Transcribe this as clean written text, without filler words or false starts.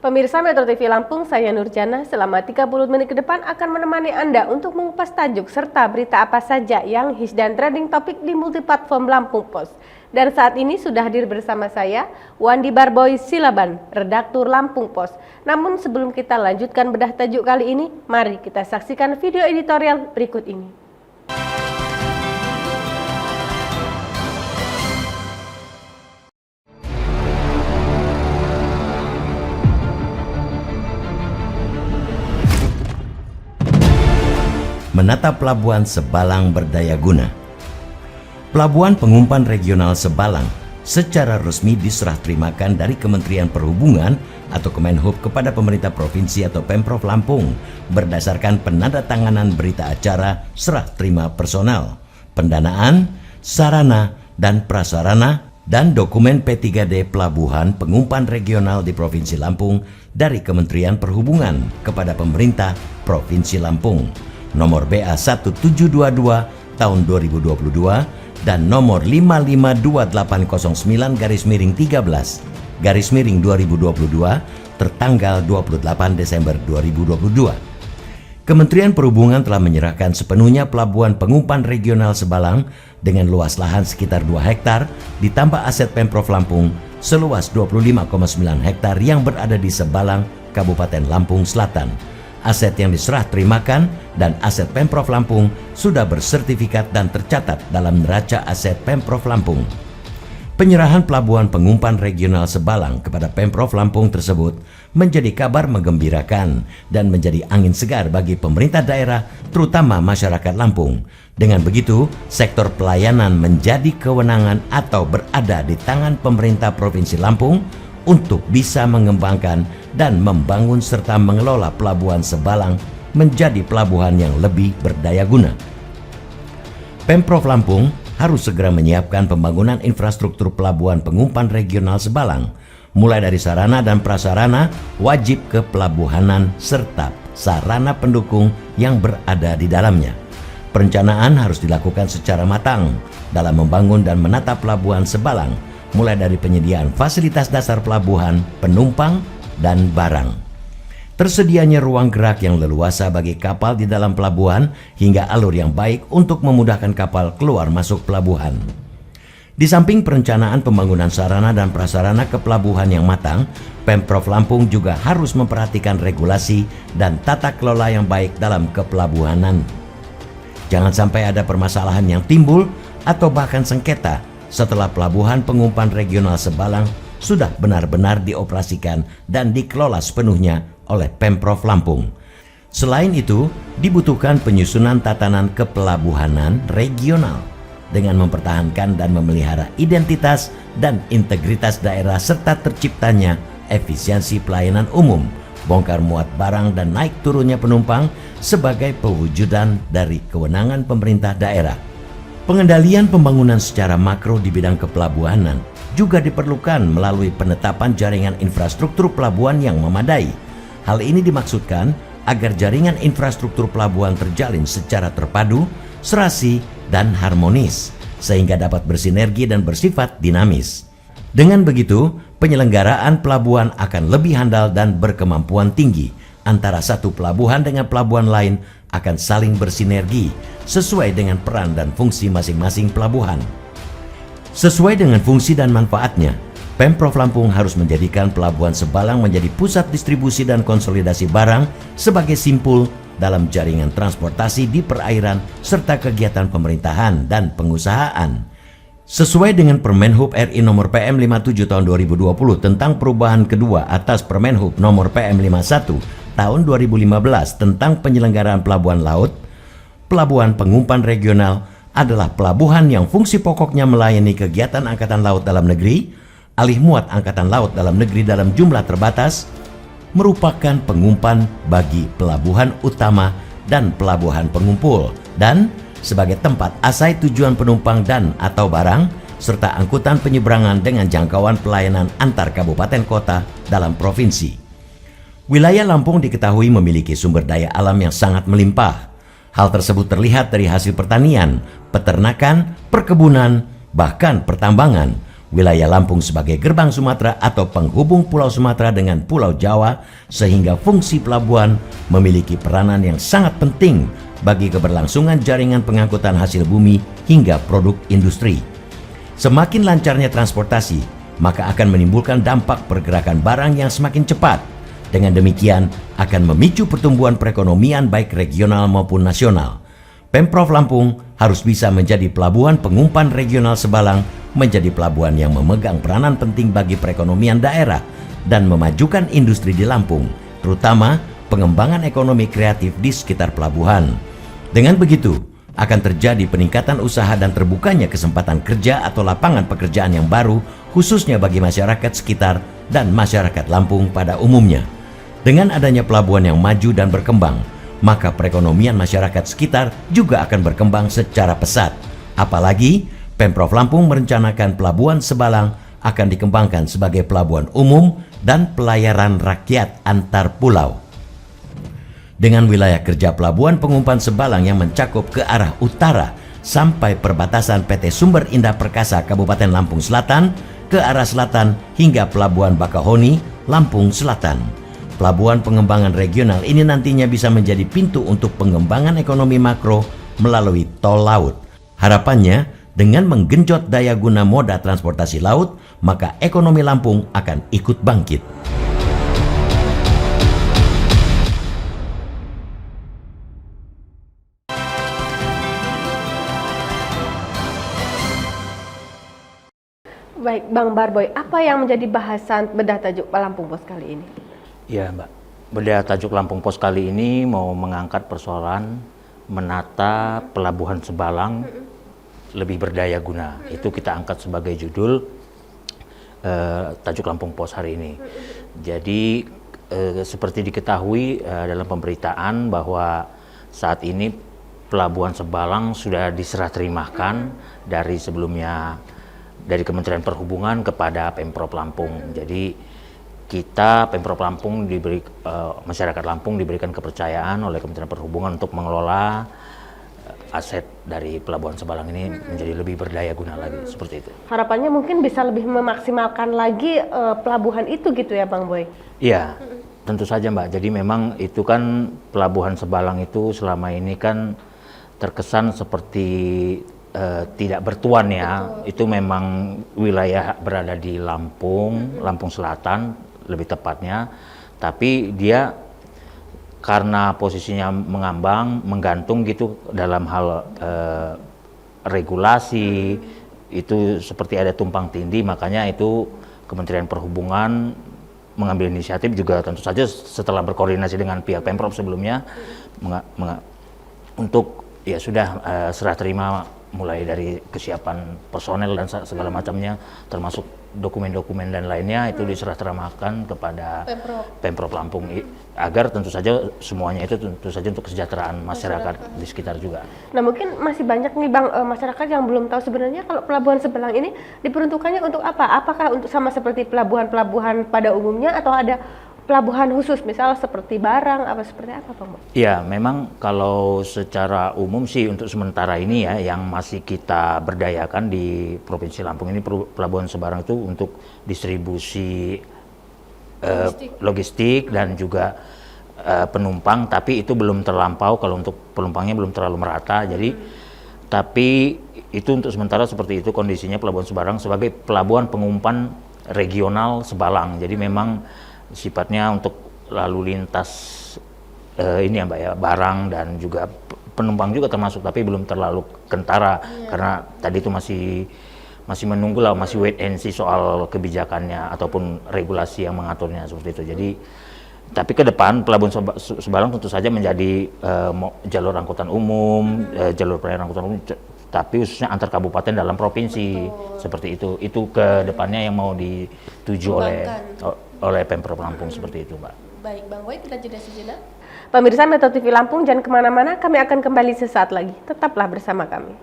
Pemirsa Metro TV Lampung, saya Nurjana selama 30 menit ke depan akan menemani Anda untuk mengupas tajuk serta berita apa saja yang hits dan trending topik di multiplatform Lampung Post. Dan saat ini sudah hadir bersama saya, Wandi Barboy Silaban, redaktur Lampung Post. Namun sebelum kita lanjutkan bedah tajuk kali ini, mari kita saksikan video editorial berikut ini. Menata Pelabuhan Sebalang berdaya guna. Pelabuhan Pengumpan Regional Sebalang secara resmi diserah terimakan dari Kementerian Perhubungan atau Kemenhub kepada pemerintah provinsi atau Pemprov Lampung berdasarkan penandatanganan berita acara serah terima personal, pendanaan, sarana dan prasarana dan dokumen P3D Pelabuhan Pengumpan Regional di Provinsi Lampung dari Kementerian Perhubungan kepada pemerintah Provinsi Lampung. Nomor BA 1722 tahun 2022 dan nomor 552809-13 tertanggal 28 Desember 2022. Kementerian Perhubungan telah menyerahkan sepenuhnya Pelabuhan Pengumpan Regional Sebalang dengan luas lahan sekitar 2 hektar ditambah aset Pemprov Lampung seluas 25,9 hektar yang berada di Sebalang, Kabupaten Lampung Selatan. Aset yang diserah terimakan dan aset Pemprov Lampung sudah bersertifikat dan tercatat dalam neraca aset Pemprov Lampung. Penyerahan Pelabuhan Pengumpan Regional Sebalang kepada Pemprov Lampung tersebut menjadi kabar menggembirakan dan menjadi angin segar bagi pemerintah daerah terutama masyarakat Lampung. Dengan begitu, sektor pelayanan menjadi kewenangan atau berada di tangan pemerintah Provinsi Lampung untuk bisa mengembangkan dan membangun serta mengelola Pelabuhan Sebalang menjadi pelabuhan yang lebih berdaya guna. Pemprov Lampung harus segera menyiapkan pembangunan infrastruktur Pelabuhan Pengumpan Regional Sebalang, mulai dari sarana dan prasarana wajib kepelabuhanan serta sarana pendukung yang berada di dalamnya. Perencanaan harus dilakukan secara matang dalam membangun dan menata Pelabuhan Sebalang, mulai dari penyediaan fasilitas dasar pelabuhan, penumpang, dan barang. Tersedianya ruang gerak yang leluasa bagi kapal di dalam pelabuhan hingga alur yang baik untuk memudahkan kapal keluar masuk pelabuhan. Di samping perencanaan pembangunan sarana dan prasarana kepelabuhan yang matang, Pemprov Lampung juga harus memperhatikan regulasi dan tata kelola yang baik dalam kepelabuhanan. Jangan sampai ada permasalahan yang timbul atau bahkan sengketa setelah Pelabuhan Pengumpan Regional Sebalang sudah benar-benar dioperasikan dan dikelola sepenuhnya oleh Pemprov Lampung. Selain itu, dibutuhkan penyusunan tatanan kepelabuhanan regional dengan mempertahankan dan memelihara identitas dan integritas daerah serta terciptanya efisiensi pelayanan umum, bongkar muat barang dan naik turunnya penumpang sebagai pewujudan dari kewenangan pemerintah daerah. Pengendalian pembangunan secara makro di bidang kepelabuhanan juga diperlukan melalui penetapan jaringan infrastruktur pelabuhan yang memadai. Hal ini dimaksudkan agar jaringan infrastruktur pelabuhan terjalin secara terpadu, serasi, dan harmonis, sehingga dapat bersinergi dan bersifat dinamis. Dengan begitu, penyelenggaraan pelabuhan akan lebih handal dan berkemampuan tinggi. Antara satu pelabuhan dengan pelabuhan lain akan saling bersinergi sesuai dengan peran dan fungsi masing-masing pelabuhan. Sesuai dengan fungsi dan manfaatnya, Pemprov Lampung harus menjadikan Pelabuhan Sebalang menjadi pusat distribusi dan konsolidasi barang sebagai simpul dalam jaringan transportasi di perairan serta kegiatan pemerintahan dan pengusahaan. Sesuai dengan Permenhub RI nomor PM 57 tahun 2020 tentang perubahan kedua atas Permenhub nomor PM 51 tahun 2015 tentang penyelenggaraan pelabuhan laut, Pelabuhan Pengumpan Regional adalah pelabuhan yang fungsi pokoknya melayani kegiatan Angkatan Laut dalam negeri, alih muat Angkatan Laut dalam negeri dalam jumlah terbatas, merupakan pengumpan bagi pelabuhan utama dan pelabuhan pengumpul, dan sebagai tempat asai tujuan penumpang dan atau barang, serta angkutan penyeberangan dengan jangkauan pelayanan antar kabupaten kota dalam provinsi. Wilayah Lampung diketahui memiliki sumber daya alam yang sangat melimpah. Hal tersebut terlihat dari hasil pertanian, peternakan, perkebunan, bahkan pertambangan. wilayah Lampung sebagai gerbang Sumatera atau penghubung Pulau Sumatera dengan Pulau Jawa, sehingga fungsi pelabuhan memiliki peranan yang sangat penting bagi keberlangsungan jaringan pengangkutan hasil bumi hingga produk industri. Semakin lancarnya transportasi, maka akan menimbulkan dampak pergerakan barang yang semakin cepat. Dengan demikian, akan memicu pertumbuhan perekonomian baik regional maupun nasional. Pemprov Lampung harus bisa menjadi pelabuhan pengumpan regional Sebalang, menjadi pelabuhan yang memegang peranan penting bagi perekonomian daerah dan memajukan industri di Lampung, terutama pengembangan ekonomi kreatif di sekitar pelabuhan. Dengan begitu, akan terjadi peningkatan usaha dan terbukanya kesempatan kerja atau lapangan pekerjaan yang baru, khususnya bagi masyarakat sekitar dan masyarakat Lampung pada umumnya. Dengan adanya pelabuhan yang maju dan berkembang, maka perekonomian masyarakat sekitar juga akan berkembang secara pesat. Apalagi Pemprov Lampung merencanakan Pelabuhan Sebalang akan dikembangkan sebagai pelabuhan umum dan pelayaran rakyat antar pulau. Dengan wilayah kerja Pelabuhan Pengumpan Sebalang yang mencakup ke arah utara sampai perbatasan PT Sumber Indah Perkasa Kabupaten Lampung Selatan, ke arah selatan hingga Pelabuhan Bakahoni, Lampung Selatan. Pelabuhan pengembangan regional ini nantinya bisa menjadi pintu untuk pengembangan ekonomi makro melalui tol laut. Harapannya, dengan menggenjot daya guna moda transportasi laut, maka ekonomi Lampung akan ikut bangkit. Baik, Bang Barboy, apa yang menjadi bahasan bedah tajuk Lampung Pos kali ini? Ya, Mbak. Bedah tajuk Lampung Pos kali ini mau mengangkat persoalan menata Pelabuhan Sebalang lebih berdaya guna. Itu kita angkat sebagai judul tajuk Lampung Pos hari ini. Jadi seperti diketahui dalam pemberitaan bahwa saat ini Pelabuhan Sebalang sudah diserah terimakan dari sebelumnya dari Kementerian Perhubungan kepada Pemprov Lampung. Jadi kita Pemprov Lampung masyarakat Lampung diberikan kepercayaan oleh Kementerian Perhubungan untuk mengelola aset dari Pelabuhan Sebalang ini menjadi lebih berdaya guna lagi, seperti itu. Harapannya mungkin bisa lebih memaksimalkan lagi pelabuhan itu gitu ya Bang Boy? Iya, tentu saja Mbak. Jadi memang itu kan Pelabuhan Sebalang itu selama ini kan terkesan seperti tidak bertuan ya. Itu memang wilayah berada di Lampung, Lampung Selatan lebih tepatnya, tapi dia karena posisinya menggantung gitu dalam hal regulasi, itu seperti ada tumpang tindih, makanya itu Kementerian Perhubungan mengambil inisiatif juga tentu saja setelah berkoordinasi dengan pihak Pemprov sebelumnya untuk ya sudah serah terima mulai dari kesiapan personel dan segala macamnya, termasuk dokumen-dokumen dan lainnya itu diserah terimakan kepada Pemprov Lampung agar tentu saja semuanya itu tentu saja untuk kesejahteraan masyarakat di sekitar juga. Nah mungkin masih banyak nih Bang masyarakat yang belum tahu sebenarnya kalau Pelabuhan Sebalang ini diperuntukannya untuk apa? Apakah untuk sama seperti pelabuhan-pelabuhan pada umumnya atau ada pelabuhan khusus, misal seperti barang, apa seperti apa Bang? Ya, memang kalau secara umum sih untuk sementara ini ya, yang masih kita berdayakan di Provinsi Lampung ini Pelabuhan Sebalang itu untuk distribusi logistik dan juga penumpang, tapi itu belum terlampau, kalau untuk penumpangnya belum terlalu merata, jadi tapi itu untuk sementara seperti itu kondisinya Pelabuhan Sebalang sebagai pelabuhan pengumpan regional Sebalang, jadi memang sifatnya untuk lalu lintas ini ya Mbak ya, barang dan juga penumpang juga termasuk, tapi belum terlalu kentara karena tadi itu masih menunggu lah, masih wait and see soal kebijakannya ataupun regulasi yang mengaturnya seperti itu. Jadi tapi ke depan Pelabuhan Sebalang tentu saja menjadi jalur angkutan umum, jalur pelayanan angkutan umum, tapi khususnya antar kabupaten dalam provinsi. Seperti itu. Itu ke depannya yang mau dituju oleh Pemprov Lampung seperti itu, Mbak. Baik, Bang Boy, kita jeda sejenak. Pemirsa Metro TV Lampung, jangan kemana-mana, kami akan kembali sesaat lagi. Tetaplah bersama kami.